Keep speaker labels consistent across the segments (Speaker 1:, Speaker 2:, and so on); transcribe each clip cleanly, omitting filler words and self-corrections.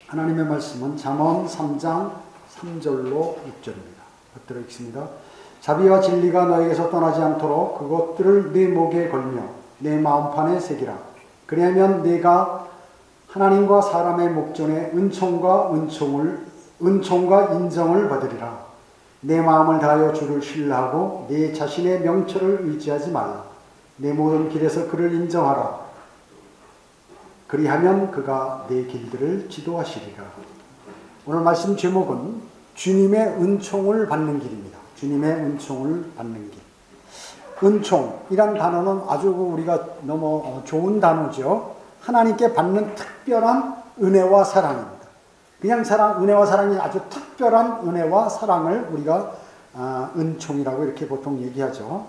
Speaker 1: 하나님의 말씀은 잠언 3장 3절로 6절입니다. 엎드려 읽습니다. 자비와 진리가 너에게서 떠나지 않도록 그것들을 네 목에 걸며 내 마음판에 새기라. 그리하면 네가 하나님과 사람의 목전에 은총과 인정을 받으리라. 내 마음을 다하여 주를 신뢰하고 네 자신의 명철을 의지하지 말라. 내 모든 길에서 그를 인정하라. 그리하면 그가 내 길들을 지도하시리라. 오늘 말씀 제목은 주님의 은총을 받는 길입니다. 주님의 은총을 받는 길. 은총이란 단어는 아주 우리가 너무 좋은 단어죠. 하나님께 받는 특별한 은혜와 사랑입니다. 그냥 은혜와 사랑이 아주 특별한 은혜와 사랑을 우리가 은총이라고 이렇게 보통 얘기하죠.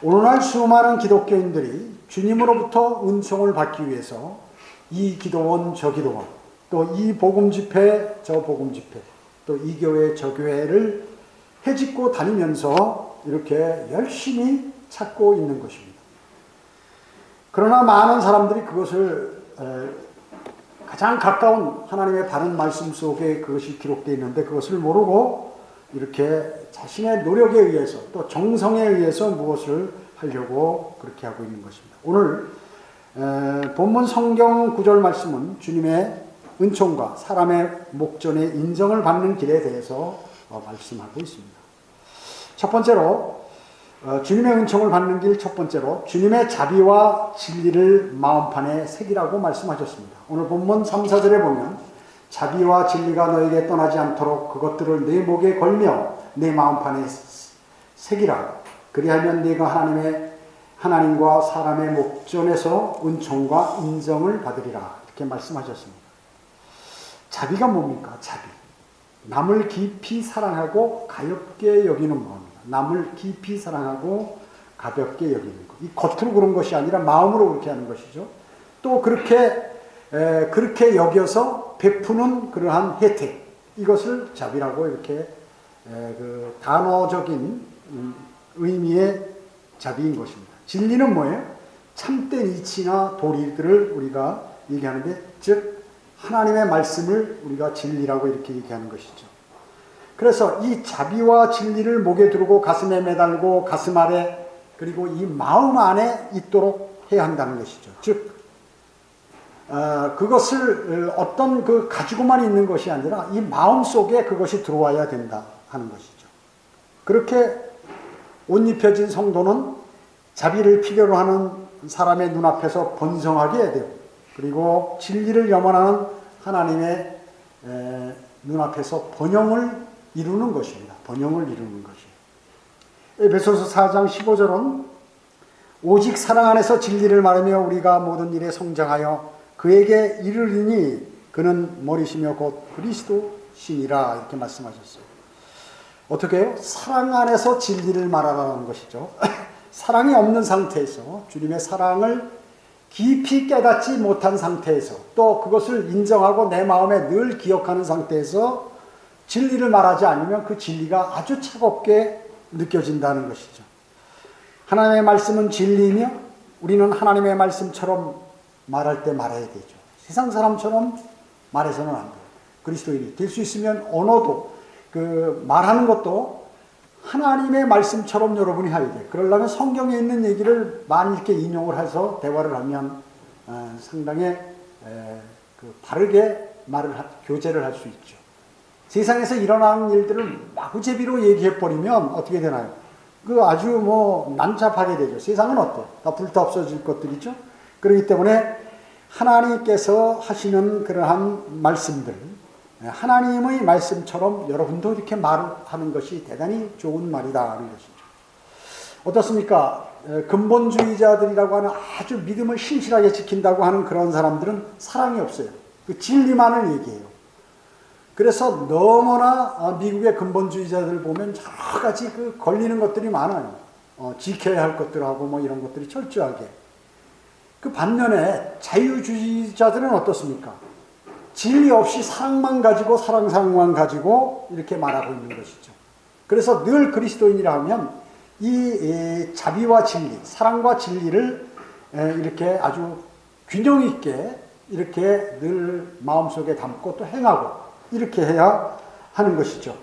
Speaker 1: 오늘날 수많은 기독교인들이 주님으로부터 은총을 받기 위해서 이 기도원 저 기도원, 또 이 복음 집회 저 복음 집회, 또 이 교회 저 교회를 헤집고 다니면서 이렇게 열심히 찾고 있는 것입니다. 그러나 많은 사람들이 그것을 가장 가까운 하나님의 바른 말씀 속에 그것이 기록되어 있는데 그것을 모르고 이렇게 자신의 노력에 의해서 또 정성에 의해서 무엇을 하려고 그렇게 하고 있는 것입니다. 오늘 본문 성경 구절 말씀은 주님의 은총과 사람의 목전의 인정을 받는 길에 대해서 말씀하고 있습니다. 첫 번째로 주님의 은총을 받는 길 첫 번째로 주님의 자비와 진리를 마음판에 새기라고 말씀하셨습니다. 오늘 본문 3, 4절에 보면 자비와 진리가 너에게 떠나지 않도록 그것들을 내 목에 걸며 내 마음판에 새기라. 그리하면 네가 하나님과 사람의 목전에서 은총과 인정을 받으리라. 이렇게 말씀하셨습니다. 자비가 뭡니까? 자비. 남을 깊이 사랑하고 가볍게 여기는 마음입니다. 남을 깊이 사랑하고 가볍게 여기는 것. 이 겉으로 그런 것이 아니라 마음으로 그렇게 하는 것이죠. 또 그렇게 여겨서 베푸는 그러한 혜택. 이것을 자비라고 이렇게 그 단어적인 의미의 자비인 것입니다. 진리는 뭐예요? 참된 이치나 도리들을 우리가 얘기하는데, 즉 하나님의 말씀을 우리가 진리라고 이렇게 얘기하는 것이죠. 그래서 이 자비와 진리를 목에 두르고 가슴에 매달고 가슴 아래 그리고 이 마음 안에 있도록 해야 한다는 것이죠. 즉 그것을 어떤 가지고만 있는 것이 아니라 이 마음 속에 그것이 들어와야 된다 하는 것이죠. 그렇게 옷 입혀진 성도는 자비를 필요로 하는 사람의 눈앞에서 번성하게 해야 돼요. 그리고 진리를 염원하는 하나님의 눈앞에서 번영을 이루는 것입니다. 번영을 이루는 것이에요. 에베소서 4장 15절은 오직 사랑 안에서 진리를 말하며 우리가 모든 일에 성장하여 그에게 이르리니 그는 머리시며 곧 그리스도시니라. 이렇게 말씀하셨어요. 어떻게 해요? 사랑 안에서 진리를 말하라는 것이죠. 사랑이 없는 상태에서 주님의 사랑을 깊이 깨닫지 못한 상태에서 또 그것을 인정하고 내 마음에 늘 기억하는 상태에서 진리를 말하지 않으면 그 진리가 아주 차갑게 느껴진다는 것이죠. 하나님의 말씀은 진리이며 우리는 하나님의 말씀처럼 말할 때 말해야 되죠. 세상 사람처럼 말해서는 안 돼요. 그리스도인이 될 수 있으면 언어도 말하는 것도 하나님의 말씀처럼 여러분이 해야 돼요. 그러려면 성경에 있는 얘기를 많이 이렇게 인용을 해서 대화를 하면 상당히 바르게 교제를 할 수 있죠. 세상에서 일어나는 일들을 마구제비로 얘기해버리면 어떻게 되나요? 아주 난잡하게 되죠. 세상은 어때요? 다 불타 없어질 것들이죠. 그렇기 때문에 하나님께서 하시는 그러한 말씀들, 하나님의 말씀처럼 여러분도 이렇게 말하는 것이 대단히 좋은 말이다 하는 것이죠. 어떻습니까? 근본주의자들이라고 하는 아주 믿음을 신실하게 지킨다고 하는 그런 사람들은 사랑이 없어요. 그 진리만을 얘기해요. 그래서 너무나 미국의 근본주의자들 보면 여러 가지 걸리는 것들이 많아요. 지켜야 할 것들하고 이런 것들이 철저하게. 그 반면에 자유주의자들은 어떻습니까? 진리 없이 사랑만 가지고 사랑만 가지고 이렇게 말하고 있는 것이죠. 그래서 늘 그리스도인이라 하면 이 자비와 진리, 사랑과 진리를 이렇게 아주 균형 있게 이렇게 늘 마음속에 담고 또 행하고 이렇게 해야 하는 것이죠.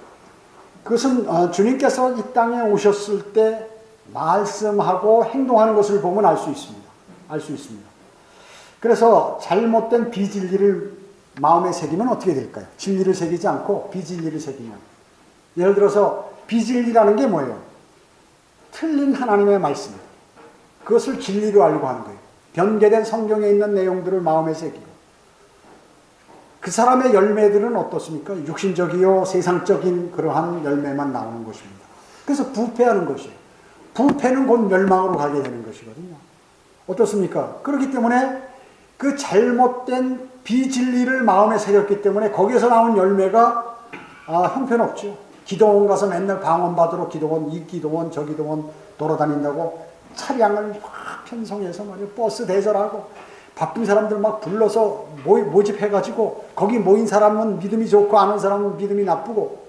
Speaker 1: 그것은 주님께서 이 땅에 오셨을 때 말씀하고 행동하는 것을 보면 알 수 있습니다. 알 수 있습니다. 그래서 잘못된 비진리를 마음에 새기면 어떻게 될까요? 진리를 새기지 않고 비진리를 새기면. 예를 들어서 비진리라는 게 뭐예요? 틀린 하나님의 말씀. 그것을 진리로 알고 하는 거예요. 변개된 성경에 있는 내용들을 마음에 새기고. 그 사람의 열매들은 어떻습니까? 육신적이요 세상적인 그러한 열매만 나오는 것입니다. 그래서 부패하는 것이에요. 부패는 곧 멸망으로 가게 되는 것이거든요. 어떻습니까? 그렇기 때문에 그 잘못된 비진리를 마음에 새겼기 때문에 거기에서 나온 열매가 형편없죠. 기도원 가서 맨날 방언받으러 기도원, 이 기도원, 저 기도원 돌아다닌다고 차량을 확 편성해서 말이에요. 버스 대절하고 바쁜 사람들 막 불러서 모집해가지고 거기 모인 사람은 믿음이 좋고 아는 사람은 믿음이 나쁘고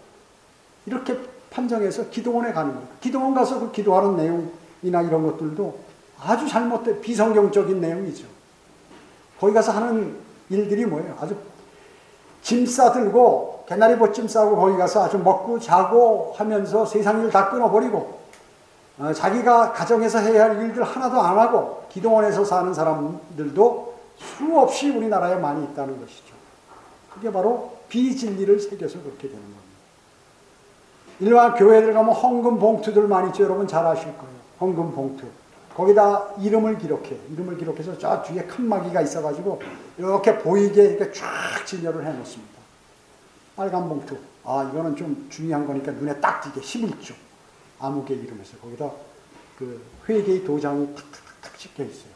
Speaker 1: 이렇게 판정해서 기도원에 가는 거예요. 기도원 가서 그 기도하는 내용이나 이런 것들도 아주 잘못된 비성경적인 내용이죠. 거기 가서 하는 일들이 뭐예요? 아주 짐 싸들고 개나리 벗짐 싸고 거기 가서 아주 먹고 자고 하면서 세상 일 다 끊어버리고 자기가 가정에서 해야 할 일들 하나도 안 하고 기도원에서 사는 사람들도 수없이 우리나라에 많이 있다는 것이죠. 그게 바로 비진리를 새겨서 그렇게 되는 겁니다. 일반 교회들 가면 헌금 봉투들 많이 있죠. 여러분 잘 아실 거예요. 헌금 봉투. 거기다 이름을 기록해서 저 뒤에 칸막이가 있어가지고 이렇게 보이게 이렇게 쫙 진열을 해놓습니다. 빨간 봉투. 이거는 좀 중요한 거니까 눈에 딱 띄게 11조. 아무개 이름에서 거기다 그 회계의 도장이 탁탁탁 찍혀 있어요.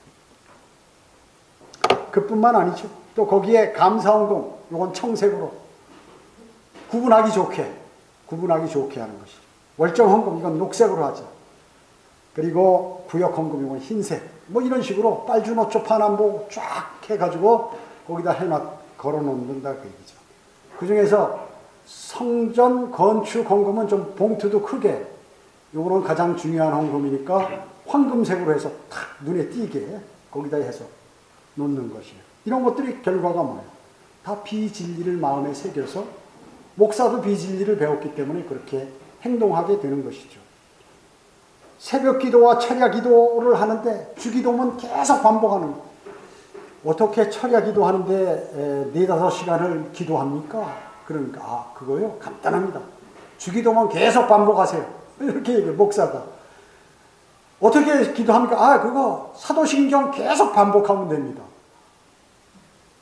Speaker 1: 그뿐만 아니죠. 또 거기에 감사헌금, 이건 청색으로 구분하기 좋게 하는 것이죠. 월정헌금, 이건 녹색으로 하죠. 그리고 구역헌금, 이건 흰색. 뭐 이런 식으로 빨주노초 파남보 쫙 해가지고 거기다 걸어놓는다 그 얘기죠. 그 중에서 성전 건축 헌금은 좀 봉투도 크게, 요거는 가장 중요한 헌금이니까 황금색으로 해서 탁 눈에 띄게 거기다 해서 놓는 것이에요. 이런 것들이 결과가 뭐예요? 다 비진리를 마음에 새겨서 목사도 비진리를 배웠기 때문에 그렇게 행동하게 되는 것이죠. 새벽 기도와 철야 기도를 하는데 주기도면 계속 반복하는 거예요. 어떻게 철야 기도하는데 4-5시간을 기도합니까? 그러니까 그거요? 간단합니다. 주기도면 계속 반복하세요. 이렇게 얘기해요, 목사가. 어떻게 기도합니까? 그거 사도신경 계속 반복하면 됩니다.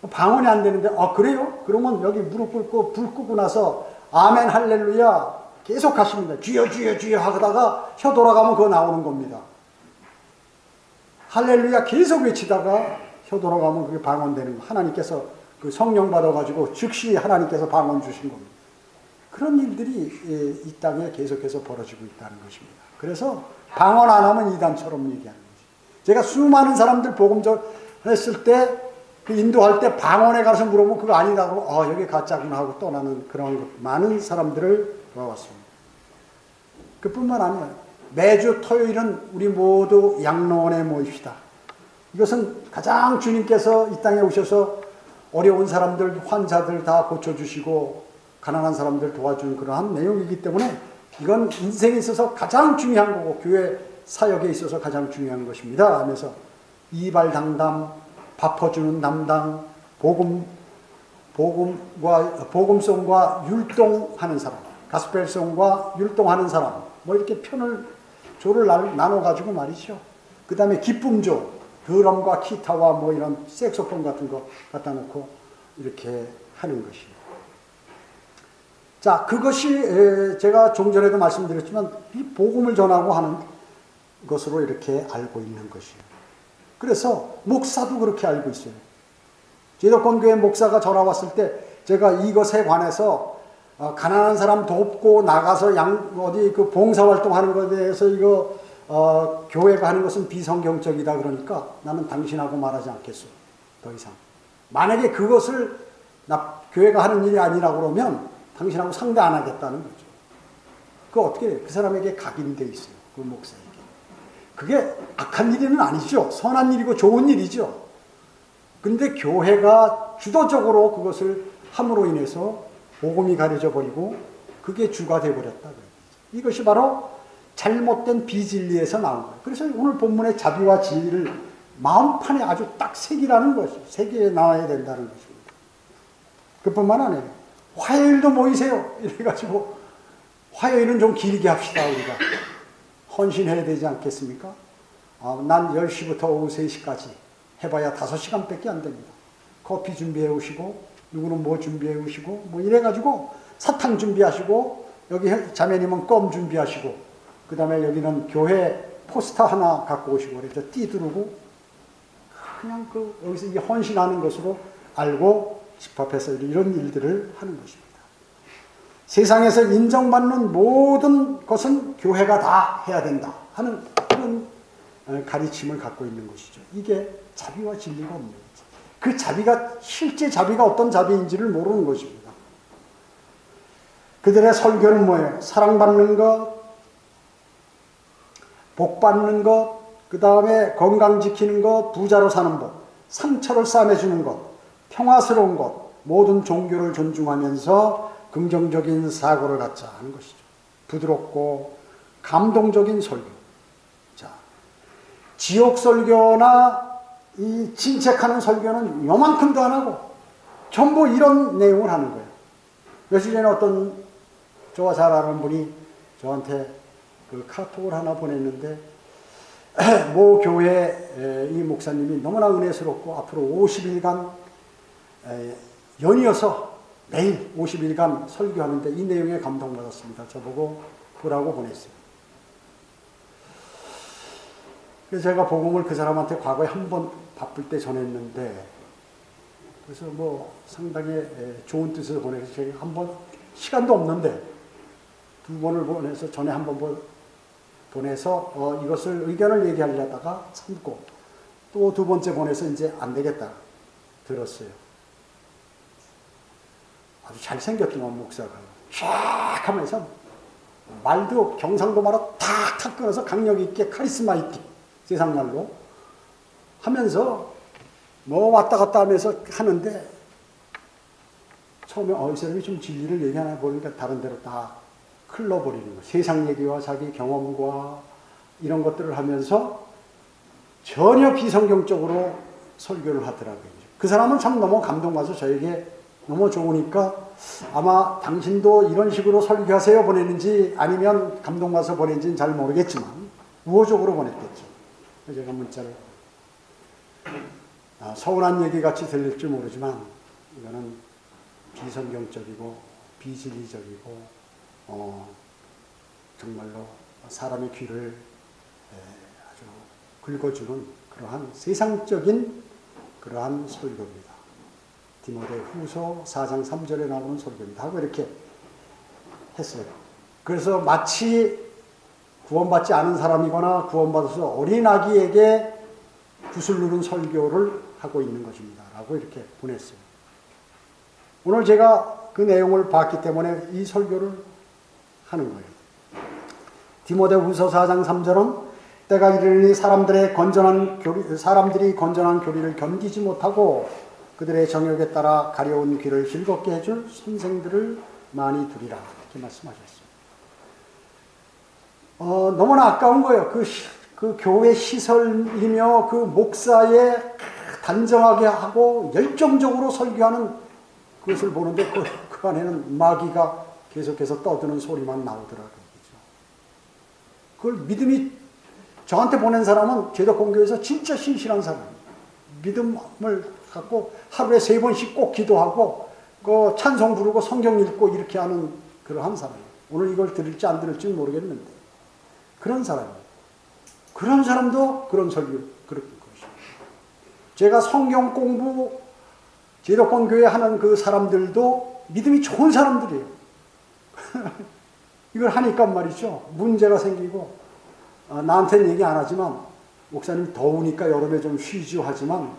Speaker 1: 방언이 안 되는데, 그래요? 그러면 여기 무릎 꿇고 불 끄고 나서 아멘 할렐루야 계속 하십니다. 주여 주여 주여 하다가 혀 돌아가면 그거 나오는 겁니다. 할렐루야 계속 외치다가 혀 돌아가면 그게 방언되는 거. 하나님께서 그 성령 받아가지고 즉시 하나님께서 방언 주신 겁니다. 그런 일들이 이 땅에 계속해서 벌어지고 있다는 것입니다. 그래서 방언 안 하면 이단처럼 얘기하는 거죠. 제가 수많은 사람들 복음 전했을 때 그 인도할 때 방언에 가서 물어보면 그거 아니다고 여기 가짜구나 하고 떠나는 그런 것, 많은 사람들을 보아왔습니다. 그뿐만 아니라 매주 토요일은 우리 모두 양로원에 모입시다. 이것은 가장 주님께서 이 땅에 오셔서 어려운 사람들, 환자들 다 고쳐주시고 가난한 사람들 도와주는 그러한 내용이기 때문에 이건 인생에 있어서 가장 중요한 거고 교회 사역에 있어서 가장 중요한 것입니다 하면서 이발당담, 밥 퍼주는 담당, 복음송과 율동하는 사람, 가스펠송과 율동하는 사람, 뭐 이렇게 조를 나눠가지고 말이죠. 그 다음에 기쁨조, 드럼과 기타와 뭐 이런 색소폰 같은 거 갖다 놓고 이렇게 하는 것이에요. 자, 그것이 제가 좀 전에도 말씀드렸지만 이 복음을 전하고 하는 것으로 이렇게 알고 있는 것이에요. 그래서 목사도 그렇게 알고 있어요. 제도권교회 목사가 전화 왔을 때 제가 이것에 관해서 가난한 사람 돕고 나가서 어디 그 봉사활동하는 것에 대해서 이거 교회가 하는 것은 비성경적이다 그러니까 나는 당신하고 말하지 않겠어. 더 이상. 만약에 그것을 교회가 하는 일이 아니라고 그러면 당신하고 상대 안 하겠다는 거죠. 그거 어떻게 해요? 그 사람에게 각인되어 있어요. 그 목사에게. 그게 악한 일은 아니죠. 선한 일이고 좋은 일이죠. 그런데 교회가 주도적으로 그것을 함으로 인해서 복음이 가려져 버리고 그게 주가 되어버렸다. 이것이 바로 잘못된 비진리에서 나온 거예요. 그래서 오늘 본문의 자비와 진리를 마음판에 아주 딱 새기라는 것이, 새기에 나와야 된다는 것입니다. 그뿐만 아니에요. 화요일도 모이세요. 이래가지고 화요일은 좀 길게 합시다. 우리가 헌신해야 되지 않겠습니까? 난 10시부터 오후 3시까지 해봐야 5시간밖에 안 됩니다. 커피 준비해 오시고 누구는 뭐 준비해 오시고 뭐 이래가지고 사탕 준비하시고 여기 자매님은 껌 준비하시고 그 다음에 여기는 교회 포스터 하나 갖고 오시고 그래서 띠두르고 그냥 여기서 이게 헌신하는 것으로 알고 집합해서 이런 일들을 하는 것입니다. 세상에서 인정받는 모든 것은 교회가 다 해야 된다 하는 그런 가르침을 갖고 있는 것이죠. 이게 자비와 진리가 없는 거죠. 그 자비가 실제 자비가 어떤 자비인지를 모르는 것입니다. 그들의 설교는 뭐예요? 사랑받는 것, 복받는 것, 그 다음에 건강 지키는 것, 부자로 사는 법, 상처를 싸매주는 것, 평화스러운 것, 모든 종교를 존중하면서 긍정적인 사고를 갖자 하는 것이죠. 부드럽고 감동적인 설교. 자, 지옥 설교나 이 진책하는 설교는 요만큼도 안 하고 전부 이런 내용을 하는 거예요. 며칠 전에 어떤 저와 잘 아는 분이 저한테 그 카톡을 하나 보냈는데 모 교회 이 목사님이 너무나 은혜스럽고 앞으로 50일간 연이어서 매일 50일간 설교하는데 이 내용에 감동받았습니다. 저보고 보라고 보냈어요. 그래서 제가 복음을 그 사람한테 과거에 한 번 바쁠 때 전했는데 그래서 뭐 상당히 좋은 뜻을 보내서 제가 한 번 시간도 없는데 2번을 보내서 전에 한 번 보내서 이것을 의견을 얘기하려다가 참고 또 2번째 보내서 이제 안 되겠다 들었어요. 아주 잘생겼더만 목사가 쫙 하면서 말도 경상도 말로 탁탁 끊어서 강력 있게 카리스마 있게 세상말로 하면서 뭐 왔다 갔다 하면서 하는데 처음에 이 사람이 좀 진리를 얘기하나 보니까 다른 데로 다 흘러버리는 거예요. 세상 얘기와 자기 경험과 이런 것들을 하면서 전혀 비성경적으로 설교를 하더라고요. 그 사람은 참 너무 감동받아서 저에게 너무 좋으니까 아마 당신도 이런 식으로 설교하세요 보냈는지 아니면 감동받아서 보낸지는 잘 모르겠지만 우호적으로 보냈겠죠. 제가 문자를 서운한 얘기 같이 들릴지 모르지만 이거는 비성경적이고 비진리적이고 정말로 사람의 귀를 아주 긁어주는 그러한 세상적인 그러한 설교입니다. 디모데 후서 4장 3절에 나오는 설교입니다. 하고 이렇게 했어요. 그래서 마치 구원받지 않은 사람이거나 구원받아서 어린 아기에게 붓을 누른 설교를 하고 있는 것입니다. 라고 이렇게 보냈어요. 오늘 제가 그 내용을 봤기 때문에 이 설교를 하는 거예요. 디모데 후서 4장 3절은 때가 이르니 사람들이 건전한 교리를 견디지 못하고 그들의 정욕에 따라 가려운 귀를 즐겁게 해줄 선생들을 많이 두리라. 이렇게 말씀하셨어요. 너무나 아까운 거예요. 그 교회 시설이며 그 목사의 단정하게 하고 열정적으로 설교하는 그것을 보는데 그 안에는 마귀가 계속해서 떠드는 소리만 나오더라고요. 그걸 믿음이 저한테 보낸 사람은 제덕공교에서 진짜 신실한 사람이에요. 믿음을 갖고 하루에 3번씩 꼭 기도하고 그 찬송 부르고 성경 읽고 이렇게 하는 그러한 사람이에요. 오늘 이걸 들을지 안 들을지는 모르겠는데 그런 사람이에요. 그런 사람도 그런 설교를 그런 것이죠. 제가 성경 공부 제덕공교회 하는 그 사람들도 믿음이 좋은 사람들이에요. 이걸 하니까 말이죠. 문제가 생기고 나한테는 얘기 안 하지만 목사님 더우니까 여름에 좀 쉬죠 하지만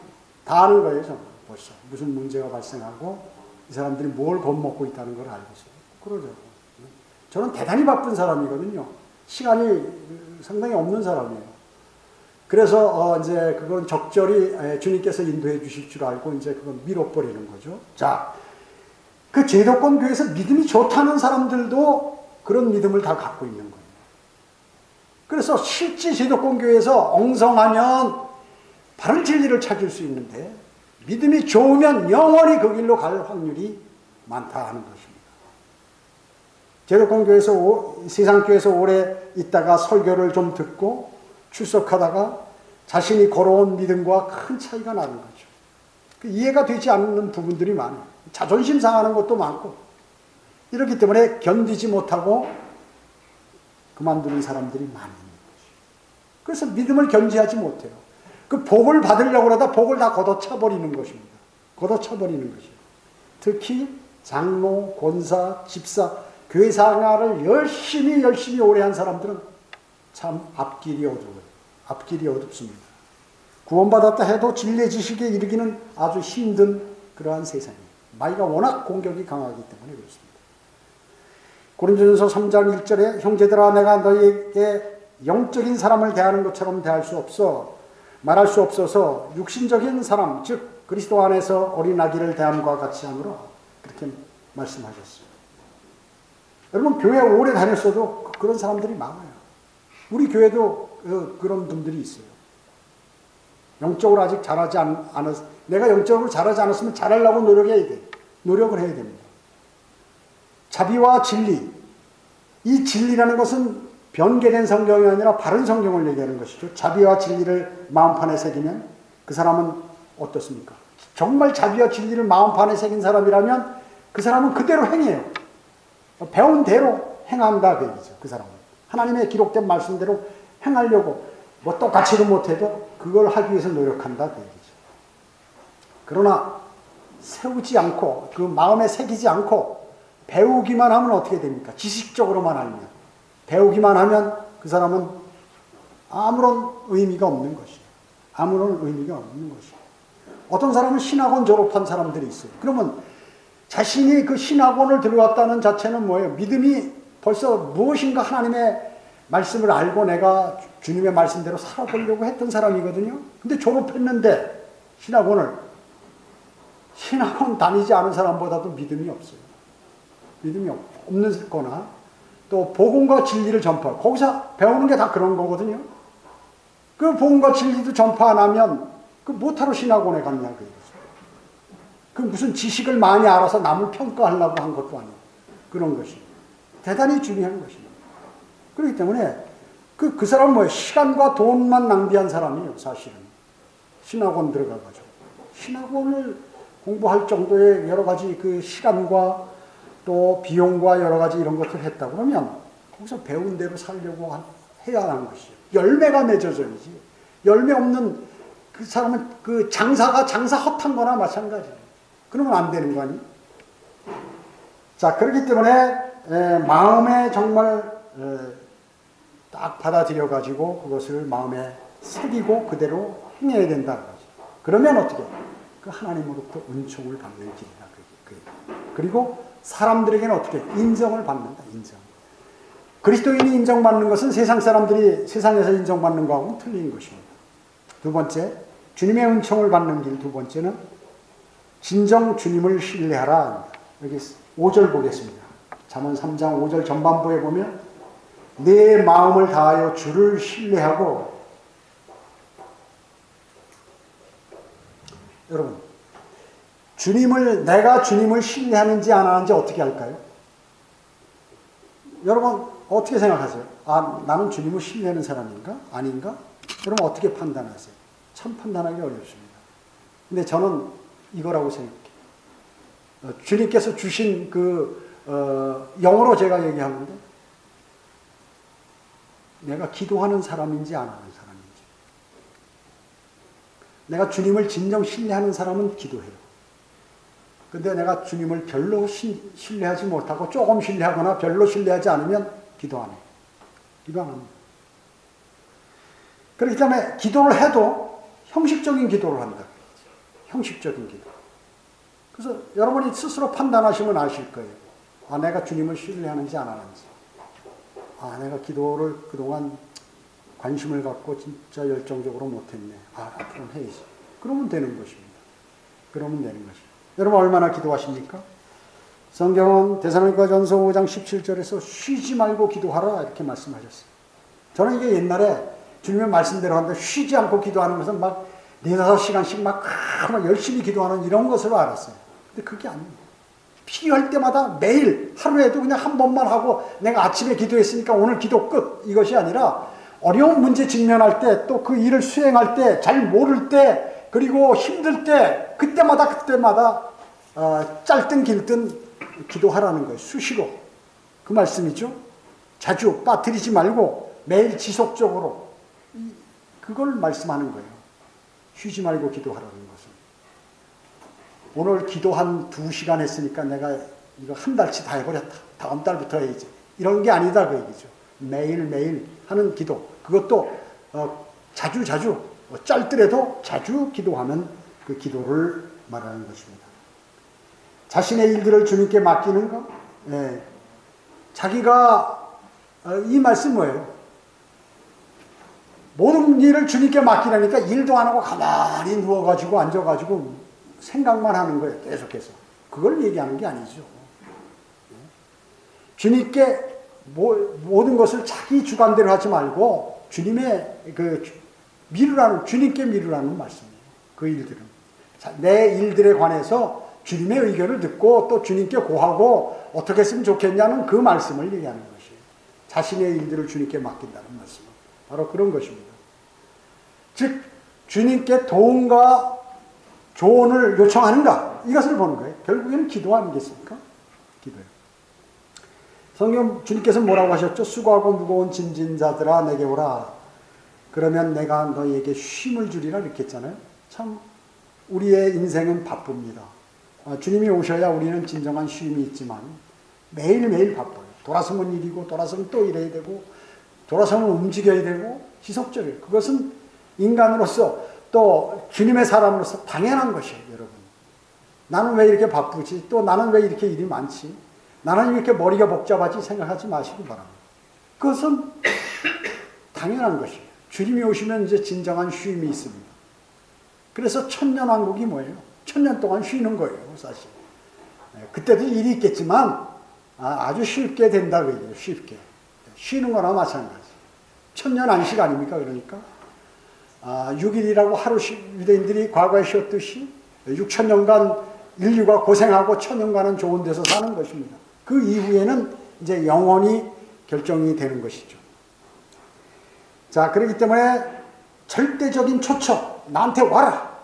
Speaker 1: 다 아는 거예요. 저는 벌써 무슨 문제가 발생하고 이 사람들이 뭘 겁먹고 있다는 걸 알고 있어요. 그러죠. 저는 대단히 바쁜 사람이거든요. 시간이 상당히 없는 사람이에요. 그래서 이제 그건 적절히 주님께서 인도해 주실 줄 알고 이제 그건 밀어버리는 거죠. 자, 그 제도권 교회에서 믿음이 좋다는 사람들도 그런 믿음을 다 갖고 있는 거예요. 그래서 실제 제도권 교회에서 엉성하면 바른 진리를 찾을 수 있는데 믿음이 좋으면 영원히 그 길로 갈 확률이 많다 하는 것입니다. 제도권 교회에서 세상 교회에서 오래 있다가 설교를 좀 듣고 출석하다가 자신이 걸어온 믿음과 큰 차이가 나는 거죠. 이해가 되지 않는 부분들이 많아요. 자존심 상하는 것도 많고 이렇기 때문에 견디지 못하고 그만두는 사람들이 많이 있는 거죠. 그래서 믿음을 견지하지 못해요. 그 복을 받으려고 하다 복을 다 걷어차버리는 것입니다. 걷어차버리는 것이에요. 특히 장로, 권사, 집사, 교회 생활을 열심히 오래 한 사람들은 참 앞길이 어두워요. 앞길이 어둡습니다. 구원받았다 해도 진리의 지식에 이르기는 아주 힘든 그러한 세상이에요. 마귀가 워낙 공격이 강하기 때문에 그렇습니다. 고린도전서 3장 1절에 형제들아 내가 너희에게 영적인 사람을 대하는 것처럼 대할 수 없어 말할 수 없어서 육신적인 사람 즉 그리스도 안에서 어린아기를 대함과 같이 하노라 그렇게 말씀하셨어요. 여러분 교회 오래 다녔어도 그런 사람들이 많아요. 우리 교회도 그런 분들이 있어요. 영적으로 아직 잘하지 않았 내가 영적으로 잘하지 않았으면 잘하려고 노력해야 돼. 노력을 해야 됩니다. 자비와 진리. 이 진리라는 것은 변개된 성경이 아니라 바른 성경을 얘기하는 것이죠. 자비와 진리를 마음판에 새기면 그 사람은 어떻습니까? 정말 자비와 진리를 마음판에 새긴 사람이라면 그 사람은 그대로 행해요. 배운 대로 행한다 그 얘기죠. 그 사람은. 하나님의 기록된 말씀대로 행하려고 뭐 똑같이도 못해도 그걸 하기 위해서 노력한다 그 얘기죠. 그러나 세우지 않고 그 마음에 새기지 않고 배우기만 하면 어떻게 됩니까? 지식적으로만 알면 배우기만 하면 그 사람은 아무런 의미가 없는 것이에요. 아무런 의미가 없는 것이에요. 어떤 사람은 신학원 졸업한 사람들이 있어요. 그러면 자신이 그 신학원을 들어왔다는 자체는 뭐예요? 믿음이 벌써 무엇인가 하나님의 말씀을 알고 내가 주님의 말씀대로 살아보려고 했던 사람이거든요. 근데 졸업했는데 신학원 다니지 않은 사람보다도 믿음이 없어요. 믿음이 없는 거나 또 복음과 진리를 전파. 거기서 배우는 게 다 그런 거거든요. 그 복음과 진리도 전파 안 하면 그 못하러 신학원에 갔냐 그 얘기죠. 그 무슨 지식을 많이 알아서 남을 평가하려고 한 것도 아니에요. 그런 것이 대단히 중요한 것입니다. 그렇기 때문에 그 사람은 뭐예요? 시간과 돈만 낭비한 사람이에요. 사실은 신학원 들어가가지고 신학원을 공부할 정도의 여러 가지 그 시간과 또 비용과 여러 가지 이런 것을 했다 그러면 거기서 배운 대로 살려고 해야 하는 것이죠. 열매가 맺어져야지. 열매 없는 그 사람은 그 장사 헛한 거나 마찬가지예요. 그러면 안 되는 거 아니에요? 자, 그렇기 때문에 마음에 정말 딱 받아들여 가지고 그것을 마음에 새기고 그대로 행해야 된다. 그러면 어떻게? 그 하나님으로부터 은총을 받는 길이다. 그리고 사람들에게는 어떻게? 인정을 받는다. 인정. 그리스도인이 인정받는 것은 세상 사람들이 세상에서 인정받는 거하고는 틀린 것입니다. 두 번째, 주님의 은총을 받는 길. 두 번째는 진정 주님을 신뢰하라. 여기 5절 보겠습니다. 잠언 3장 5절 전반부에 보면 내 마음을 다하여 주를 신뢰하고 여러분 내가 주님을 신뢰하는지 안 하는지 어떻게 할까요? 여러분 어떻게 생각하세요? 아, 나는 주님을 신뢰하는 사람인가? 아닌가? 여러분 어떻게 판단하세요? 참 판단하기 어렵습니다. 근데 저는 이거라고 생각해요. 주님께서 주신 영어로 제가 얘기하는데 내가 기도하는 사람인지 안 하는 사람인지. 내가 주님을 진정 신뢰하는 사람은 기도해요. 근데 내가 주님을 별로 신뢰하지 못하고 조금 신뢰하거나 별로 신뢰하지 않으면 기도 안 해요. 기도 안 합니다. 그렇기 때문에 기도를 해도 형식적인 기도를 한다. 형식적인 기도. 그래서 여러분이 스스로 판단하시면 아실 거예요. 아, 내가 주님을 신뢰하는지 안 하는지. 아, 내가 기도를 그동안 관심을 갖고 진짜 열정적으로 못했네. 앞으로는 해야지. 그러면 되는 것입니다. 그러면 되는 것입니다. 여러분 얼마나 기도하십니까? 성경은 데살로니가전서 5장 17절에서 쉬지 말고 기도하라 이렇게 말씀하셨어요. 저는 이게 옛날에 주님의 말씀대로 하는데 쉬지 않고 기도하는 것은 막 4-5시간씩 막 열심히 기도하는 이런 것으로 알았어요. 근데 그게 아닙니다. 필요할 때마다 매일 하루에도 그냥 한 번만 하고 내가 아침에 기도했으니까 오늘 기도 끝 이것이 아니라 어려운 문제 직면할 때 또 그 일을 수행할 때 잘 모를 때 그리고 힘들 때 그때마다 짧든 길든 기도하라는 거예요. 수시로. 그 말씀이죠. 자주 빠뜨리지 말고 매일 지속적으로 그걸 말씀하는 거예요. 쉬지 말고 기도하라는 것은. 오늘 기도 한 2시간 했으니까 내가 이거 한 달치 다 해버렸다. 다음 달부터 해야지. 이런 게 아니다 그 얘기죠. 매일매일 하는 기도. 그것도 자주 짧더라도 자주 기도하는 그 기도를 말하는 것입니다. 자신의 일들을 주님께 맡기는 것. 예. 자기가 이 말씀 뭐예요? 모든 일을 주님께 맡기라니까 일도 안 하고 가만히 누워가지고 앉아가지고 생각만 하는 거예요. 계속해서. 그걸 얘기하는 게 아니죠. 주님께 모든 것을 자기 주관대로 하지 말고 주님의 주님께 미루라는 말씀이에요. 그 일들은. 내 일들에 관해서 주님의 의견을 듣고 또 주님께 고하고 어떻게 했으면 좋겠냐는 그 말씀을 얘기하는 것이에요. 자신의 일들을 주님께 맡긴다는 말씀은. 바로 그런 것입니다. 즉 주님께 도움과 조언을 요청하는가 이것을 보는 거예요. 결국에는 기도 아니겠습니까? 기도예요. 성경 주님께서 뭐라고 하셨죠? 수고하고 무거운 짐진 자들아 내게 오라. 그러면 내가 너희에게 쉼을 주리라 이렇게 했잖아요. 참 우리의 인생은 바쁩니다. 주님이 오셔야 우리는 진정한 쉼이 있지만 매일매일 바빠요. 돌아서면 일이고 돌아서면 또 일해야 되고 돌아서면 움직여야 되고 지속적이에요. 그것은 인간으로서 또 주님의 사람으로서 당연한 것이에요. 여러분. 나는 왜 이렇게 바쁘지? 또 나는 왜 이렇게 일이 많지? 나는 이렇게 머리가 복잡하지? 생각하지 마시기 바랍니다. 그것은 당연한 것이에요. 주님이 오시면 이제 진정한 쉼이 있습니다. 그래서 천년왕국이 뭐예요? 1000년 동안 쉬는 거예요, 사실. 그때도 일이 있겠지만 아주 쉽게 된다 그 얘기예요. 쉽게. 쉬는 거나 마찬가지. 1000년 안식 아닙니까? 그러니까 6일이라고 하루 유대인들이 과거에 쉬었듯이 6000년간 인류가 고생하고 1000년간은 좋은 데서 사는 것입니다. 그 이후에는 이제 영원히 결정이 되는 것이죠. 자, 그렇기 때문에 절대적인 초청, 나한테 와라.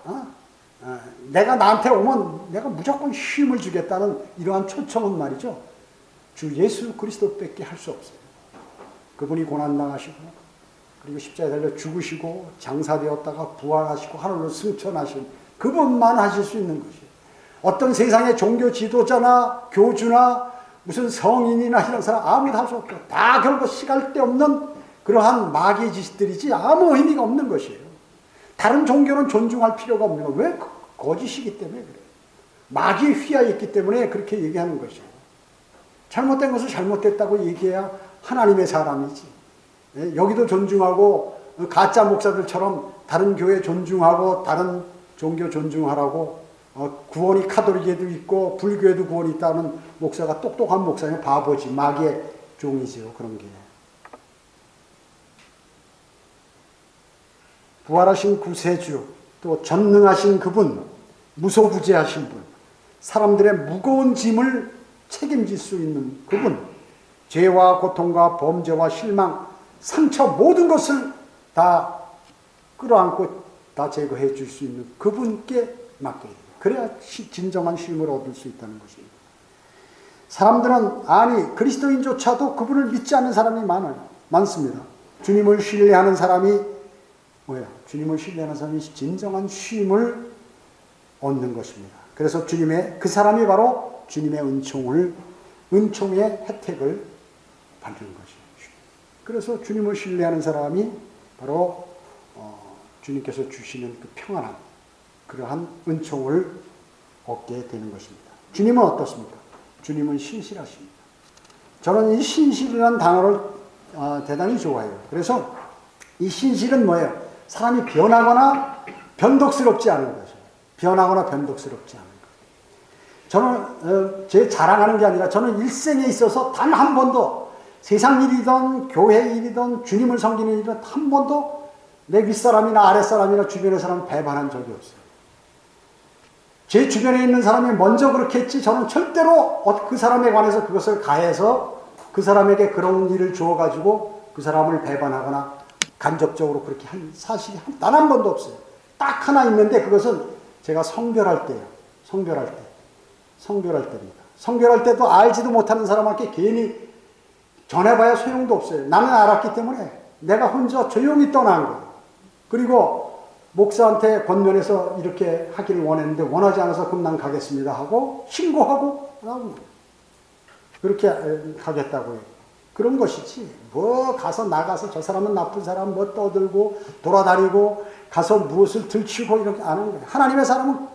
Speaker 1: 내가 나한테 오면 내가 무조건 쉼을 주겠다는 이러한 초청은 말이죠. 주 예수 그리스도밖에 할 수 없어요. 그분이 고난당하시고 그리고 십자가에 달려 죽으시고 장사되었다가 부활하시고 하늘로 승천하신 그분만 하실 수 있는 것이에요. 어떤 세상의 종교 지도자나 교주나 무슨 성인이나 이런 사람 아무도 할 수 없고 다 결국 시갈 데 없는 그러한 마귀의 짓들이지 아무 의미가 없는 것이에요. 다른 종교는 존중할 필요가 없는 거예요. 왜? 거짓이기 때문에 그래요. 마귀에 휘하여 있기 때문에 그렇게 얘기하는 것이에요. 잘못된 것을 잘못됐다고 얘기해야 하나님의 사람이지. 여기도 존중하고 가짜 목사들처럼 다른 교회 존중하고 다른 종교 존중하라고 구원이 카톨릭에도 있고 불교에도 구원이 있다는 목사가 똑똑한 목사는 바보지. 마귀의 종이죠. 그런 게. 부활하신 구세주, 또 전능하신 그분, 무소부재하신 분, 사람들의 무거운 짐을 책임질 수 있는 그분, 죄와 고통과 범죄와 실망, 상처 모든 것을 다 끌어안고 다 제거해 줄 수 있는 그분께 맡겨야 돼요. 그래야 진정한 쉼을 얻을 수 있다는 것입니다. 사람들은 아니 그리스도인조차도 그분을 믿지 않는 사람이 많습니다. 주님을 신뢰하는 사람이 뭐야? 주님을 신뢰하는 사람이 진정한 쉼을 얻는 것입니다. 그래서 그 사람이 바로 주님의 은총의 혜택을 받는 것이에요. 그래서 주님을 신뢰하는 사람이 바로 주님께서 주시는 그 평안한 그러한 은총을 얻게 되는 것입니다. 주님은 어떻습니까? 주님은 신실하십니다. 저는 이 신실이라는 단어를 대단히 좋아해요. 그래서 이 신실은 뭐예요? 사람이 변하거나 변덕스럽지 않은 거죠. 변하거나 변덕스럽지 않은 거. 저는 제 자랑하는 게 아니라 저는 일생에 있어서 단 한 번도 세상 일이든 교회 일이든 주님을 섬기는 일이든 한 번도 내 윗사람이나 아랫사람이나 주변의 사람 배반한 적이 없어요. 제 주변에 있는 사람이 먼저 그렇게 했지 저는 절대로 그 사람에 관해서 그것을 가해서 그 사람에게 그런 일을 주어가지고 그 사람을 배반하거나 간접적으로 그렇게 한 사실이 단 한 번도 없어요. 딱 하나 있는데 그것은 제가 성별할 때예요. 성별할 때입니다. 성별할 때도 알지도 못하는 사람한테 괜히 전해봐야 소용도 없어요. 나는 알았기 때문에 내가 혼자 조용히 떠난 거예요. 그리고 목사한테 권면해서 이렇게 하기를 원했는데 원하지 않아서 그럼 난 가겠습니다 하고 신고하고 나오는 거예요. 그렇게 가겠다고 해요. 그런 것이지 뭐 가서 나가서 저 사람은 나쁜 사람 뭐 떠들고 돌아다니고 가서 무엇을 들추고 이렇게 안 하는 거예요. 하나님의 사람은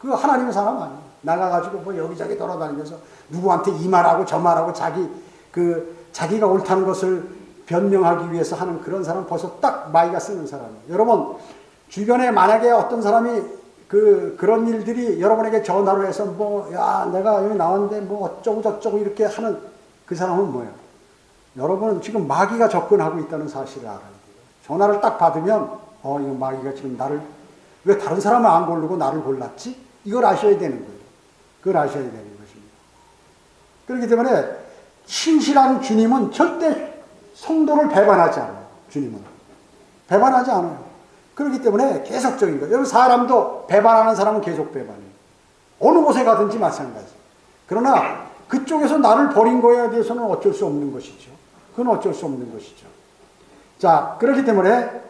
Speaker 1: 그 하나님의 사람 아니에요. 나가가지고 뭐 여기저기 돌아다니면서 누구한테 이 말하고 저 말하고 자기가 옳다는 것을 변명하기 위해서 하는 그런 사람 벌써 딱 마이가 쓰는 사람이에요. 여러분 주변에 만약에 어떤 사람이 그런 일들이 여러분에게 전화로 해서 야 내가 여기 나왔는데 뭐 어쩌고 저쩌고 이렇게 하는 그 사람은 뭐예요? 여러분은 지금 마귀가 접근하고 있다는 사실을 알아야 돼요. 전화를 딱 받으면 이거 마귀가 지금 나를 왜 다른 사람을 안 고르고 나를 골랐지? 이걸 아셔야 되는 거예요. 그걸 아셔야 되는 것입니다. 그렇기 때문에 신실한 주님은 절대 성도를 배반하지 않아요. 주님은 배반하지 않아요. 그렇기 때문에 계속적인 거예요. 여러분 사람도 배반하는 사람은 계속 배반해요. 어느 곳에 가든지 마찬가지. 그러나 그쪽에서 나를 버린 거에 대해서는 어쩔 수 없는 것이죠. 그건 어쩔 수 없는 것이죠. 자, 그렇기 때문에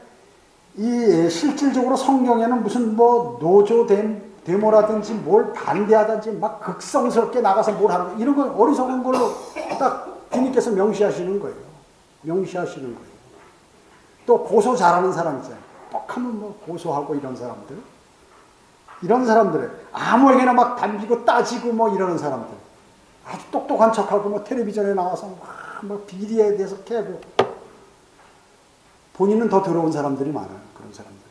Speaker 1: 이 실질적으로 성경에는 무슨 노조 데모라든지 뭘 반대하든지 막 극성스럽게 나가서 뭘 하는 이런 건 어리석은 걸로 딱 주님께서 명시하시는 거예요. 명시하시는 거예요. 또 고소 잘하는 사람 있잖아요. 뻑하면 고소하고 이런 사람들을 아무에게나 막 덤비고 따지고 이러는 사람들. 아주 똑똑한 척하고 텔레비전에 나와서 막 비리에 대해서 캐고 본인은 더 더러운 사람들이 많아요. 그런 사람들.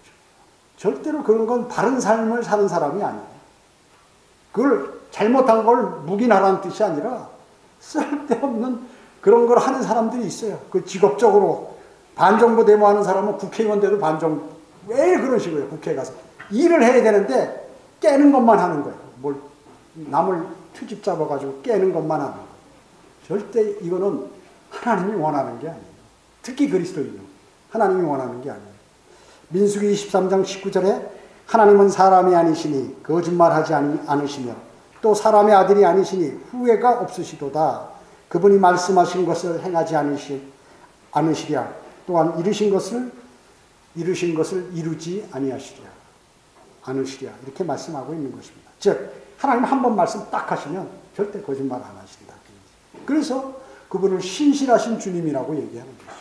Speaker 1: 절대로 그런 건 바른 삶을 사는 사람이 아니에요. 그걸 잘못한 걸 묵인하라는 뜻이 아니라 쓸데없는 그런 걸 하는 사람들이 있어요. 그 직업적으로 반정부 데모하는 사람은 국회의원 돼도 왜 그런 식으로 해요. 국회에 가서 일을 해야 되는데 깨는 것만 하는 거예요. 남을 트집 잡아가지고 깨는 것만 하는 거예요. 절대 이거는 하나님이 원하는 게 아니에요. 특히 그리스도인은 하나님이 원하는 게 아니에요. 민수기 23장 19절에 하나님은 사람이 아니시니 거짓말하지 않으시며 또 사람의 아들이 아니시니 후회가 없으시도다. 그분이 말씀하신 것을 행하지 않으시랴. 또한 이루신 것을 이루지 않으시랴. 이렇게 말씀하고 있는 것입니다. 즉 하나님 한 번 말씀 딱 하시면 절대 거짓말 안 하신다. 그래서 그분을 신실하신 주님이라고 얘기하는 것입니다.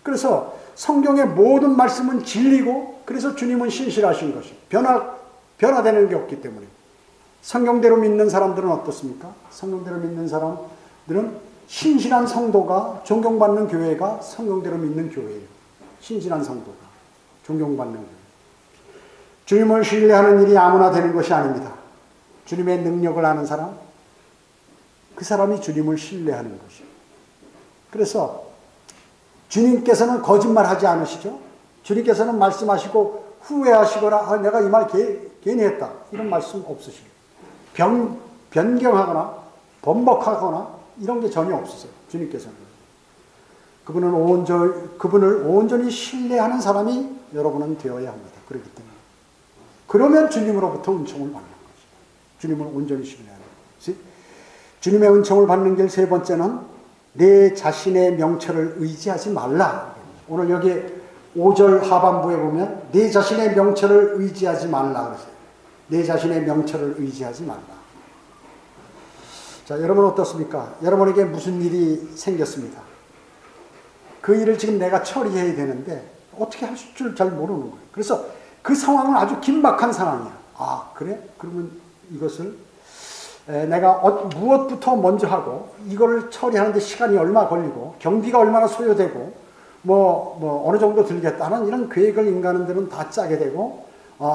Speaker 1: 그래서 성경의 모든 말씀은 진리고 그래서 주님은 신실하신 것이 변화되는 게 없기 때문에 성경대로 믿는 사람들은 어떻습니까? 성경대로 믿는 사람들은 신실한 성도가 존경받는 교회가 성경대로 믿는 교회예요. 신실한 성도가 존경받는 교회. 주님을 신뢰하는 일이 아무나 되는 것이 아닙니다. 주님의 능력을 아는 사람, 그 사람이 주님을 신뢰하는 것이에요. 그래서 주님께서는 거짓말하지 않으시죠? 주님께서는 말씀하시고 후회하시거나 내가 이 말 괜히 했다 이런 말씀 없으시고 변경하거나 번복하거나 이런 게 전혀 없으세요. 주님께서는 그분을 온전히 신뢰하는 사람이 여러분은 되어야 합니다. 그렇기 때문에 그러면 주님으로부터 은총을 받는 거죠. 주님을 온전히 신뢰하는 거죠. 주님의 은총을 받는 길 세 번째는 내 자신의 명철을 의지하지 말라. 오늘 여기 5절 하반부에 보면 내 자신의 명철을 의지하지 말라 그랬어요. 내 자신의 명철을 의지하지 말라. 자, 여러분 어떻습니까? 여러분에게 무슨 일이 생겼습니다. 그 일을 지금 내가 처리해야 되는데 어떻게 할 줄 잘 모르는 거예요. 그래서 그 상황은 아주 긴박한 상황이야. 아, 그래? 그러면 이것을 내가 무엇부터 먼저 하고 이걸 처리하는데 시간이 얼마 걸리고 경비가 얼마나 소요되고 어느 정도 들겠다는 이런 계획을 인간들은 다 짜게 되고,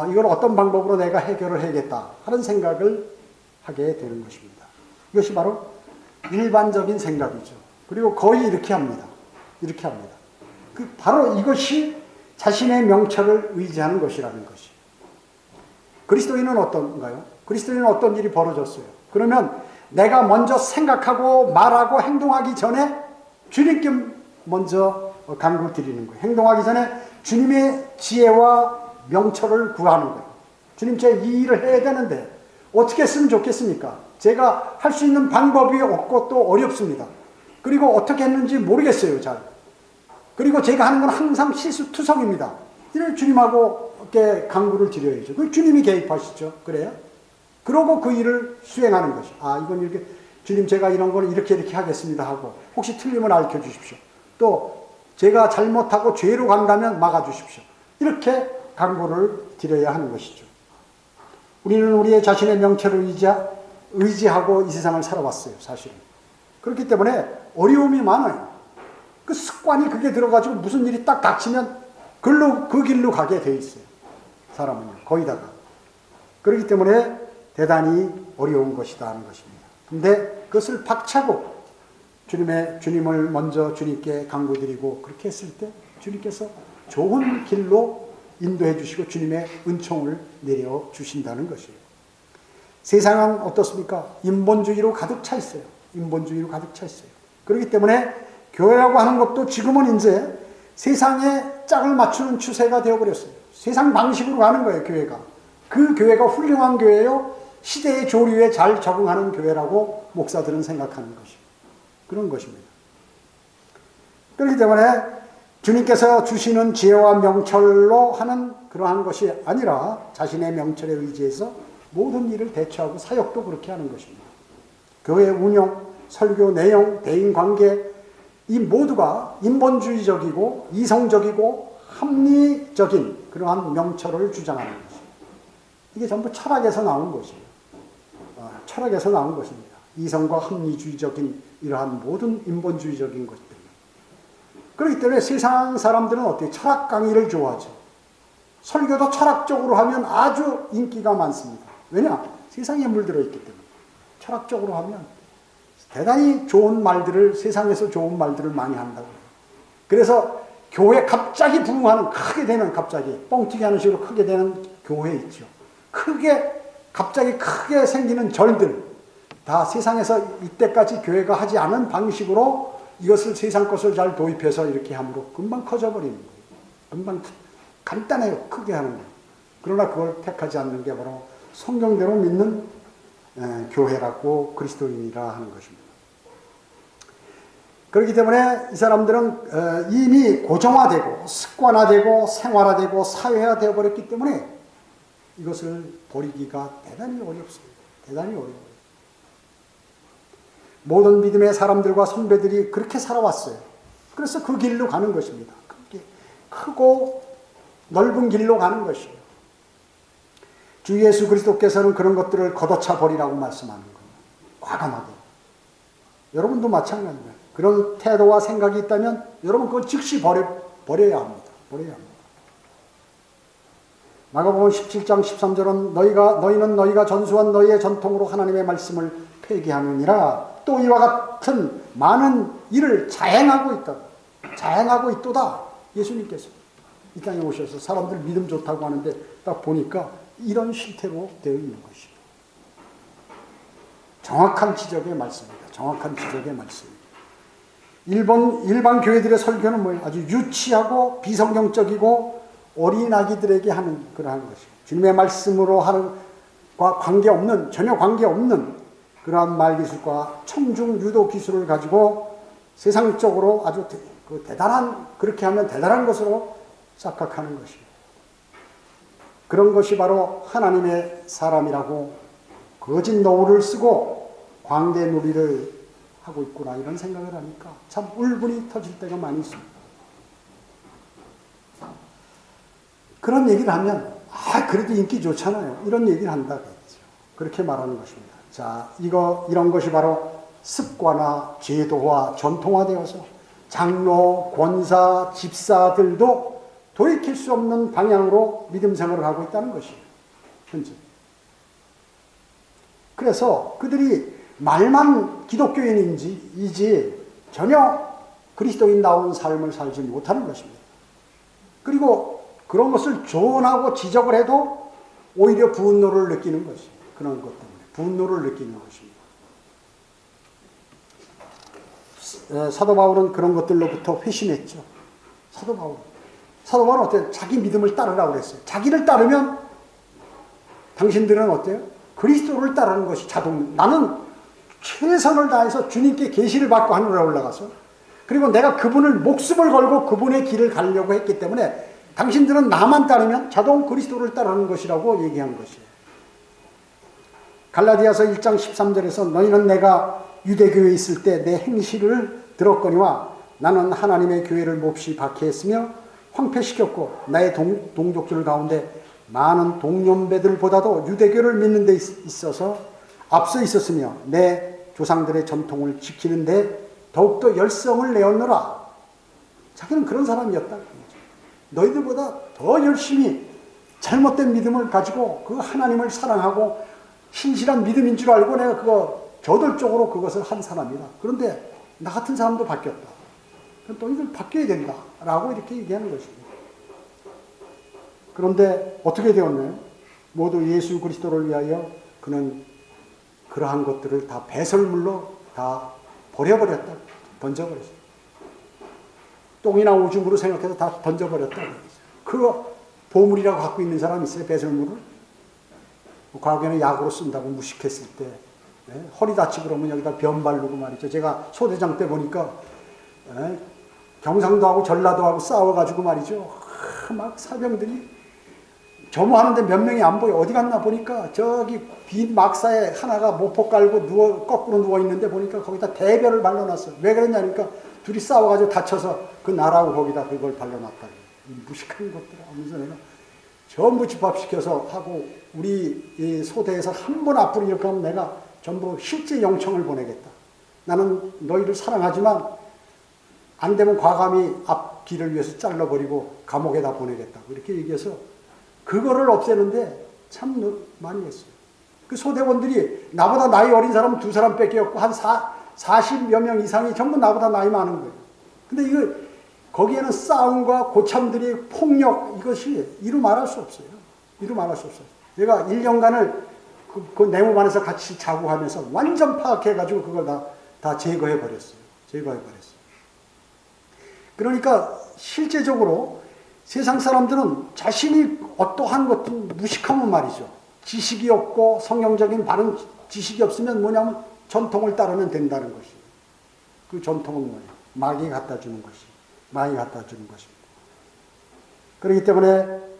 Speaker 1: 이걸 어떤 방법으로 내가 해결을 해야겠다 하는 생각을 하게 되는 것입니다. 이것이 바로 일반적인 생각이죠. 그리고 거의 이렇게 합니다. 이렇게 합니다. 바로 이것이 자신의 명철을 의지하는 것이라는 것이. 그리스도인은 어떤가요? 그리스도인은 어떤 일이 벌어졌어요? 그러면 내가 먼저 생각하고 말하고 행동하기 전에 주님께 먼저 간구 드리는 거예요. 행동하기 전에 주님의 지혜와 명철을 구하는 거예요. 주님, 제가 이 일을 해야 되는데 어떻게 했으면 좋겠습니까? 제가 할 수 있는 방법이 없고 또 어렵습니다. 그리고 어떻게 했는지 모르겠어요, 잘. 그리고 제가 하는 건 항상 실수투성입니다. 이런 주님하고 이렇게 간구를 드려야죠. 그 주님이 개입하시죠. 그래요? 그러고 그 일을 수행하는 것이. 이건 이렇게, 주님, 제가 이런 거는 이렇게 하겠습니다 하고, 혹시 틀리면 알려 주십시오. 또 제가 잘못하고 죄로 간다면 막아 주십시오. 이렇게 간구를 드려야 하는 것이죠. 우리는 우리의 자신의 명철을 의지하고 이 세상을 살아왔어요, 사실은. 그렇기 때문에 어려움이 많아요. 그 습관이 그게 들어가지고 무슨 일이 딱 닥치면 그 길로 가게 돼 있어요. 사람은요, 거의다가. 그렇기 때문에 대단히 어려운 것이다 하는 것입니다. 근데 그것을 박차고 주님을 먼저 주님께 간구드리고 그렇게 했을 때 주님께서 좋은 길로 인도해 주시고 주님의 은총을 내려 주신다는 것이에요. 세상은 어떻습니까? 인본주의로 가득 차 있어요. 인본주의로 가득 차 있어요. 그렇기 때문에 교회라고 하는 것도 지금은 이제 세상에 짝을 맞추는 추세가 되어버렸어요. 세상 방식으로 가는 거예요, 교회가. 그 교회가 훌륭한 교회요, 시대의 조류에 잘 적응하는 교회라고 목사들은 생각하는 것이죠. 그런 것입니다. 그렇기 때문에 주님께서 주시는 지혜와 명철로 하는 그러한 것이 아니라 자신의 명철에 의지해서 모든 일을 대처하고 사역도 그렇게 하는 것입니다. 교회 운영, 설교 내용, 대인관계, 이 모두가 인본주의적이고 이성적이고 합리적인 그러한 명철을 주장하는 것입니다. 이게 전부 철학에서 나온 것이에요. 철학에서 나온 것입니다. 이성과 합리주의적인 이러한 모든 인본주의적인 것들. 그렇기 때문에 세상 사람들은 어때요? 철학 강의를 좋아하죠. 설교도 철학적으로 하면 아주 인기가 많습니다. 왜냐? 세상에 물들어 있기 때문에. 철학적으로 하면 대단히 좋은 말들을, 세상에서 좋은 말들을 많이 한다고. 그래서 교회 갑자기 부흥하는, 크게 되는, 갑자기 뻥튀기 하는 식으로 크게 되는 교회 있죠. 갑자기 크게 생기는 절들, 다 세상에서 이때까지 교회가 하지 않은 방식으로 이것을 세상 것을 잘 도입해서 이렇게 함으로 금방 커져버리는 거예요. 금방 간단해요. 크게 하는 거예요. 그러나 그걸 택하지 않는 게 바로 성경대로 믿는 교회라고 그리스도인이라 하는 것입니다. 그렇기 때문에 이 사람들은 이미 고정화되고 습관화되고 생활화되고 사회화되어 버렸기 때문에 이것을 버리기가 대단히 어렵습니다. 대단히 어려워요. 모든 믿음의 사람들과 선배들이 그렇게 살아왔어요. 그래서 그 길로 가는 것입니다. 크고 넓은 길로 가는 것이에요. 주 예수 그리스도께서는 그런 것들을 걷어차 버리라고 말씀하는 거예요. 과감하게. 여러분도 마찬가지입니다. 그런 태도와 생각이 있다면 여러분 그걸 즉시 버려야 합니다. 버려야 합니다. 마가복음 17장 13절은 너희는 너희가 전수한 너희의 전통으로 하나님의 말씀을 폐기하느니라. 또 이와 같은 많은 일을 자행하고 있다. 자행하고 있도다. 예수님께서 이 땅에 오셔서 사람들 믿음 좋다고 하는데 딱 보니까 이런 실태로 되어 있는 것이죠. 정확한 지적의 말씀입니다. 정확한 지적의 말씀입니다. 일반 교회들의 설교는 뭐예요? 아주 유치하고 비성경적이고 어린아기들에게 하는 그러한 것이에요. 주님의 말씀으로 하는 과 관계없는, 전혀 관계없는 그러한 말기술과 청중 유도 기술을 가지고 세상적으로 아주 그렇게 하면 대단한 것으로 착각하는 것입니다. 그런 것이 바로 하나님의 사람이라고 거짓 노를 쓰고 광대놀이를 하고 있구나 이런 생각을 하니까 참 울분이 터질 때가 많이 있습니다. 그런 얘기를 하면 그래도 인기 좋잖아요. 이런 얘기를 한다 그랬죠. 그렇게 말하는 것입니다. 자, 이런 것이 바로 습관화, 제도화, 전통화되어서 장로, 권사, 집사들도 돌이킬 수 없는 방향으로 믿음 생활을 하고 있다는 것이에요. 현재. 그래서 그들이 말만 기독교인이지 전혀 그리스도인다운 삶을 살지 못하는 것입니다. 그리고 그런 것을 조언하고 지적을 해도 오히려 분노를 느끼는 것이에요. 그런 것 때문에 분노를 느끼는 것입니다. 사도 바울은 그런 것들로부터 회심했죠. 사도 바울은 어때요? 자기 믿음을 따르라고 그랬어요. 자기를 따르면 당신들은 어때요? 그리스도를 따르는 것이 나는 최선을 다해서 주님께 계시를 받고 하늘에 올라가서 그리고 내가 그분을 목숨을 걸고 그분의 길을 가려고 했기 때문에 당신들은 나만 따르면 자동 그리스도를 따르는 것이라고 얘기한 것이에요. 갈라디아서 1장 13절에서 너희는 내가 유대교회에 있을 때 내 행실을 들었거니와 나는 하나님의 교회를 몹시 박해했으며 황폐시켰고 나의 동족들 가운데 많은 동년배들보다도 유대교를 믿는 데 있어서 앞서 있었으며 내 조상들의 전통을 지키는데 더욱더 열성을 내었노라. 자기는 그런 사람이었다. 너희들보다 더 열심히 잘못된 믿음을 가지고 그 하나님을 사랑하고 신실한 믿음인 줄 알고 내가 그거 저돌적으로 그것을 한 사람이다. 그런데 나 같은 사람도 바뀌었다. 너희들 바뀌어야 된다. 라고 이렇게 얘기하는 것입니다. 그런데 어떻게 되었나요? 모두 예수 그리스도를 위하여 그는 그러한 것들을 다 배설물로 다 버려버렸다. 던져버렸어요. 똥이나 오줌으로 생각해서 다 던져버렸다. 그 보물이라고 갖고 있는 사람 있어요? 배설물을? 과거에는 약으로 쓴다고 무식했을 때 허리 다치고 그러면 여기다 변 바르고 말이죠. 제가 소대장 때 보니까 경상도하고 전라도하고 싸워가지고 말이죠. 막 사병들이 점호하는데 몇 명이 안 보여. 어디 갔나 보니까 저기 빈 막사에 하나가 모포 깔고 거꾸로 누워있는데 보니까 거기다 대변을 발라놨어요. 왜 그랬냐니까 둘이 싸워가지고 다쳐서 그 나라고 거기다 그걸 발라놨다. 무식한 것들 하면서 내가 전부 집합시켜서 하고 우리 이 소대에서 한 번 앞으로 이렇게 하면 내가 전부 실제 영청을 보내겠다. 나는 너희를 사랑하지만 안 되면 과감히 앞길을 위해서 잘라버리고 감옥에다 보내겠다고 이렇게 얘기해서 그거를 없애는데 참 많이 했어요. 그 소대원들이 나보다 나이 어린 사람은 2사람밖에 없고 한 40여 명 이상이 전부 나보다 나이 많은 거예요. 근데 이거 거기에는 싸움과 고참들이 폭력 이것이 이루 말할 수 없어요. 이루 말할 수 없어요. 제가 1년간을 그 내무반에서 같이 자고 하면서 완전 파악해가지고 그걸 다 제거해버렸어요. 제거해버렸어요. 그러니까 실제적으로 세상 사람들은 자신이 어떠한 것도 무식하면 말이죠. 지식이 없고 성경적인 바른 지식이 없으면 뭐냐면 전통을 따르면 된다는 것이에요. 그 전통은 뭐예요? 마귀 갖다 주는 것이. 마귀 갖다 주는 것입니다. 그렇기 때문에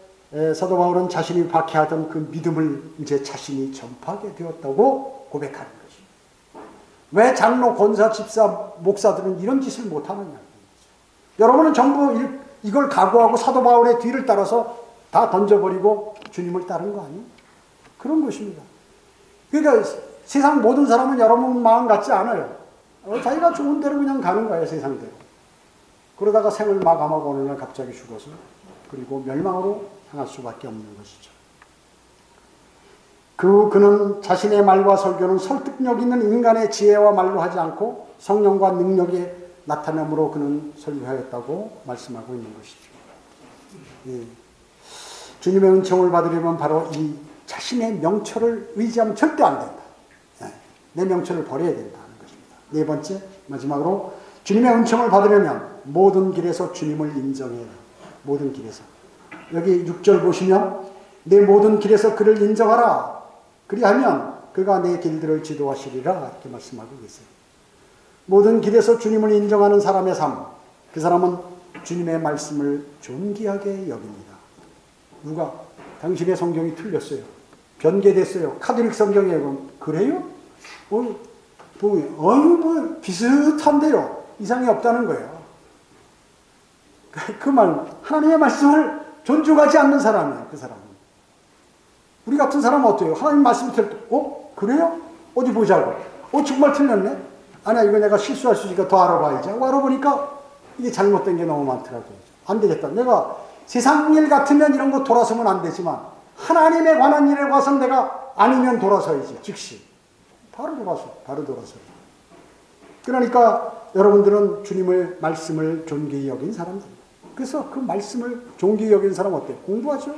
Speaker 1: 사도 바울은 자신이 박해하던 그 믿음을 이제 자신이 전파하게 되었다고 고백하는 것입니다. 왜 장로, 권사, 집사, 목사들은 이런 짓을 못하느냐. 여러분은 전부 이걸 각오하고 사도 바울의 뒤를 따라서 다 던져버리고 주님을 따른 거 아니에요? 그런 것입니다. 그러니까 세상 모든 사람은 여러분 마음 같지 않아요. 자기가 좋은 대로 그냥 가는 거예요, 세상대로. 그러다가 생을 마감하고 어느 날 갑자기 죽어서 그리고 멸망으로 향할 수밖에 없는 것이죠. 그는 자신의 말과 설교는 설득력 있는 인간의 지혜와 말로 하지 않고 성령과 능력의 나타남으로 그는 설교하였다고 말씀하고 있는 것이죠. 예. 주님의 은총을 받으려면 바로 이 자신의 명철을 의지하면 절대 안 된다. 예. 내 명철을 버려야 된다는 것입니다. 네 번째, 마지막으로 주님의 은총을 받으려면 모든 길에서 주님을 인정해야 된다. 모든 길에서. 여기 6절 보시면 내 모든 길에서 그를 인정하라. 그리하면 그가 내 길들을 지도하시리라. 이렇게 말씀하고 계세요. 모든 길에서 주님을 인정하는 사람의 삶, 그 사람은 주님의 말씀을 존귀하게 여깁니다. 누가? 당신의 성경이 틀렸어요. 변개됐어요. 카톨릭 성경이에요. 그래요? 뭐 비슷한데요. 이상이 없다는 거예요. 그 말, 하나님의 말씀을 존중하지 않는 사람이에요. 그 사람은. 우리 같은 사람은 어때요? 하나님 말씀을 들을 때, 그래요? 어디 보자고. 정말 틀렸네? 아니야, 이거 내가 실수할 수 있으니까 더 알아봐야지. 알아보니까 이게 잘못된 게 너무 많더라고요. 안 되겠다. 내가 세상 일 같으면 이런 거 돌아서면 안 되지만 하나님에 관한 일에 와서 내가 아니면 돌아서야지. 즉시. 바로 돌아서. 그러니까 여러분들은 주님의 말씀을 존귀히 여긴 사람들입니다. 그래서 그 말씀을 존귀히 여긴 사람 어때요? 공부하죠.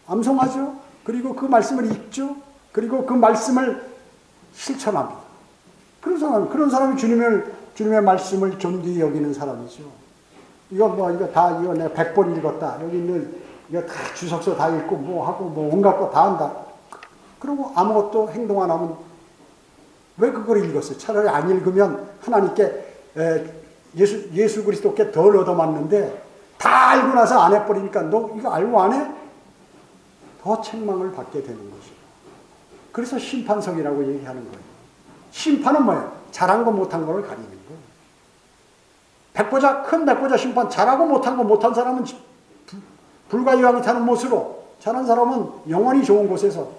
Speaker 1: 암송하죠. 그리고 그 말씀을 읽죠. 그리고 그 말씀을 실천합니다. 그런 사람이 주님의 말씀을 존귀히 여기는 사람이죠. 이거 내가 100번 읽었다. 여기 있는, 이거 다 주석서 다 읽고, 뭐 하고, 뭐 온갖 거 다 한다. 그러고 아무것도 행동 안 하면 왜 그걸 읽었어요? 차라리 안 읽으면 하나님께, 예수 그리스도께 덜 얻어맞는데 다 알고 나서 안 해버리니까 너 이거 알고 안 해? 더 책망을 받게 되는 것이에요. 그래서 심판석이라고 얘기하는 거예요. 심판은 뭐예요? 잘한 거 못한 거를 가리는 거예요. 큰 백보자 심판, 잘하고 못한 거 못한 사람은 불과 유황이 타는 못으로, 잘한 사람은 영원히 좋은 곳에서,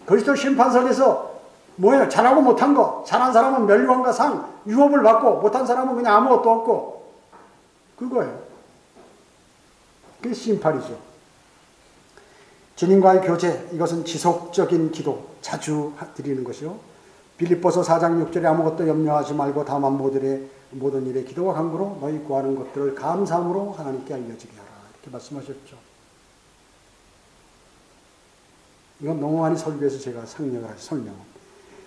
Speaker 1: 그리스도 심판석에서 뭐예요? 잘하고 못한 거, 잘한 사람은 멸류관과 상, 유업을 받고, 못한 사람은 그냥 아무것도 없고, 그거예요. 그게 심판이죠. 주님과의 교제, 이것은 지속적인 기도, 자주 드리는 것이요. 빌립보서 4장 6절에 아무것도 염려하지 말고 다만 모든 일에 기도와 간구로 너희 구하는 것들을 감사함으로 하나님께 알려지게 하라. 이렇게 말씀하셨죠. 이건 너무 많이 설교해서 제가 설명합니다.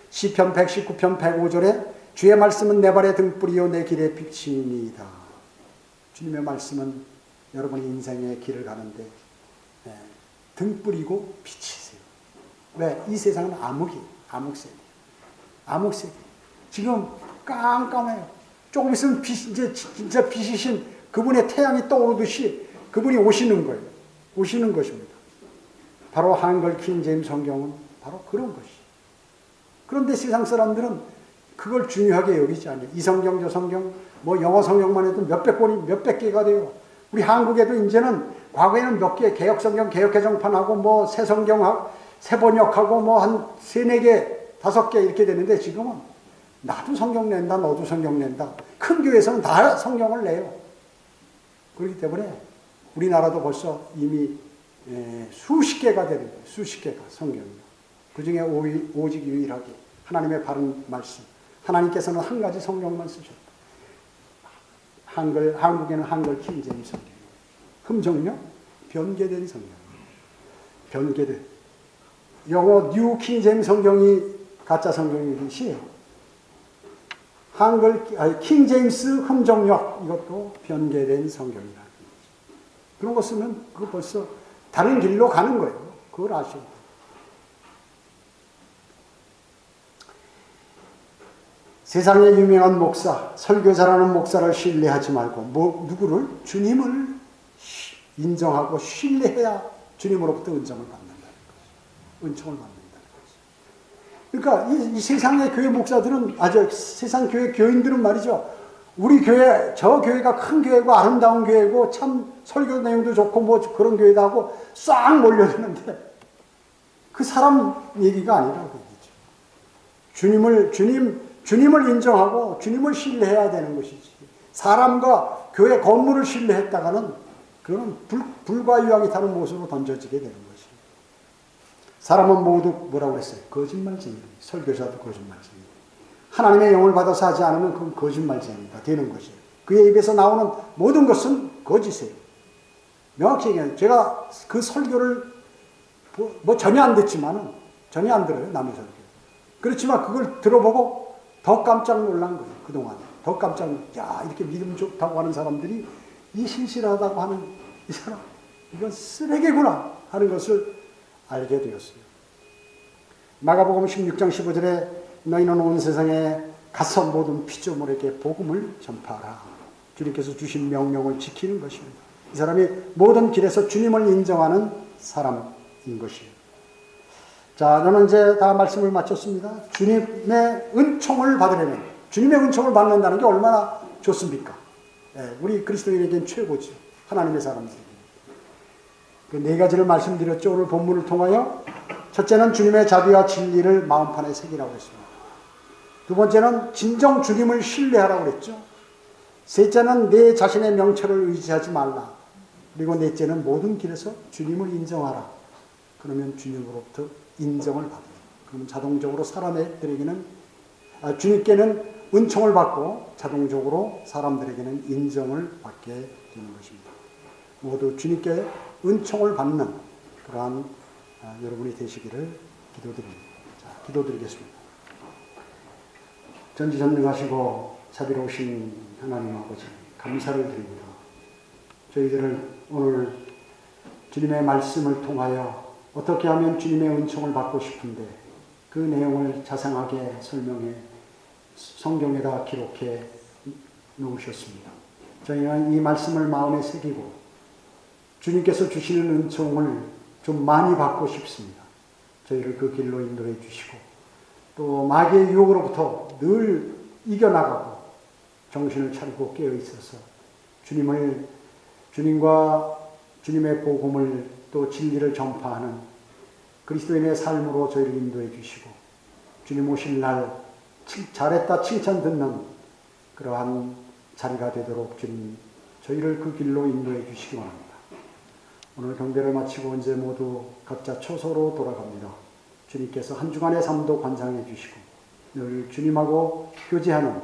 Speaker 1: 시편 119편 105절에 주의 말씀은 내 발의 등불이요 내 길의 빛이니이다. 주님의 말씀은 여러분의 인생의 길을 가는데 등불이고 빛이세요. 왜? 이 세상은 암흑세계. 지금 깜깜해요. 조금 있으면 이제 진짜 빛이신 그분의 태양이 떠오르듯이 그분이 오시는 거예요. 오시는 것입니다. 바로 한글 킹제임스 성경은 바로 그런 것이죠. 그런데 세상 사람들은 그걸 중요하게 여기지 않아요. 이 성경, 저 성경, 뭐 영어 성경만 해도 몇백 개가 돼요. 우리 한국에도 이제는 과거에는 몇 개, 개혁성경, 개혁개정판하고 뭐 새성경, 새번역하고 뭐 한 3, 4개, 5개 이렇게 되는데 지금은 나도 성경 낸다, 너도 성경 낸다. 큰 교회에서는 다 성경을 내요. 그렇기 때문에 우리나라도 벌써 이미 수십 개가 되는 거예요. 수십 개가 성경이요. 그 중에 오직 유일하게 하나님의 바른 말씀. 하나님께서는 한 가지 성경만 쓰셨다. 한국에는 한글 킹제임스 성경이에요. 흠정요? 변개된 성경이에요. 변개된. 영어 뉴 킹제임스 성경이 가짜 성경이듯이 킹제임스 흠정역 이것도 변개된 성경이라. 그런 거 쓰면 그거 벌써 다른 길로 가는 거예요. 그걸 아셔야 돼요. 세상에 유명한 목사, 설교자라는 목사를 신뢰하지 말고 누구를? 주님을 인정하고 신뢰해야 주님으로부터 은총을 받는다는 거죠. 은총을 받는다는 거죠. 그러니까 이 세상의 교회 목사들은, 세상 교회 교인들은 말이죠. 우리 교회, 저 교회가 큰 교회고 아름다운 교회고 참 설교 내용도 좋고 뭐 그런 교회다 하고 싹 몰려드는데 그 사람 얘기가 아니라고 얘기죠. 주님을 인정하고 주님을 신뢰해야 되는 것이지. 사람과 교회 건물을 신뢰했다가는 그건 불과 유황이 타는 못으로 던져지게 되는 것이에요. 사람은 모두 뭐라고 했어요? 거짓말쟁이입니다. 설교자도 거짓말쟁이입니다. 하나님의 영을 받아서 하지 않으면 그건 거짓말쟁이가 되는 것이에요. 그의 입에서 나오는 모든 것은 거짓이에요. 명확히 얘기하면 제가 그 설교를 뭐 전혀 안 듣지만은 전혀 안 들어요. 남의 설교. 그렇지만 그걸 들어보고 더 깜짝 놀란 거예요. 그동안. 더 깜짝 야 이렇게 믿음 좋다고 하는 사람들이 이 신실하다고 하는 이 사람 이건 쓰레기구나 하는 것을 알게 되었어요. 마가복음 16장 15절에 너희는 온 세상에 가서 모든 피조물에게 복음을 전파하라. 주님께서 주신 명령을 지키는 것입니다. 이 사람이 모든 길에서 주님을 인정하는 사람인 것이에요. 자, 저는 이제 다 말씀을 마쳤습니다. 주님의 은총을 받으려면, 주님의 은총을 받는다는 게 얼마나 좋습니까? 우리 그리스도인에겐 최고죠. 하나님의 사람들에게. 그 4가지를 말씀드렸죠. 오늘 본문을 통하여. 첫째는 주님의 자비와 진리를 마음판에 새기라고 했습니다. 두 번째는 진정 주님을 신뢰하라고 그랬죠. 셋째는 내 자신의 명철을 의지하지 말라. 그리고 넷째는 모든 길에서 주님을 인정하라. 그러면 주님으로부터 인정을 받아요. 그러면 자동적으로 주님께는 은총을 받고 자동적으로 사람들에게는 인정을 받게 되는 것입니다. 모두 주님께 은총을 받는 그러한 여러분이 되시기를 기도드립니다. 자, 기도드리겠습니다. 전지전능하시고 자비로우신 하나님 아버지, 감사를 드립니다. 저희들을 오늘 주님의 말씀을 통하여 어떻게 하면 주님의 은총을 받고 싶은데 그 내용을 자세하게 설명해 성경에다 기록해 놓으셨습니다. 저희는 이 말씀을 마음에 새기고 주님께서 주시는 은총을 좀 많이 받고 싶습니다. 저희를 그 길로 인도해 주시고 또 마귀의 유혹으로부터 늘 이겨나가고 정신을 차리고 깨어 있어서 주님과 주님의 복음을 또 진리를 전파하는 그리스도인의 삶으로 저희를 인도해 주시고 주님 오실 날 잘했다 칭찬 듣는 그러한 자리가 되도록 주님 저희를 그 길로 인도해 주시기 바랍니다. 오늘 경배를 마치고 이제 모두 각자 처소로 돌아갑니다. 주님께서 한 주간의 삶도 관장해 주시고 늘 주님하고 교제하는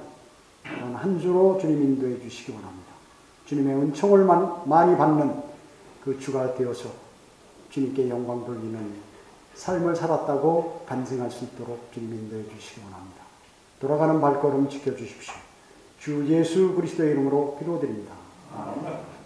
Speaker 1: 그런 한 주로 주님 인도해 주시기 바랍니다. 주님의 은총을 많이 받는 그 주가 되어서 주님께 영광 돌리는 삶을 살았다고 간증할 수 있도록 주님 인도해 주시기 바랍니다. 돌아가는 발걸음 지켜주십시오. 주 예수 그리스도의 이름으로 기도드립니다. 아멘.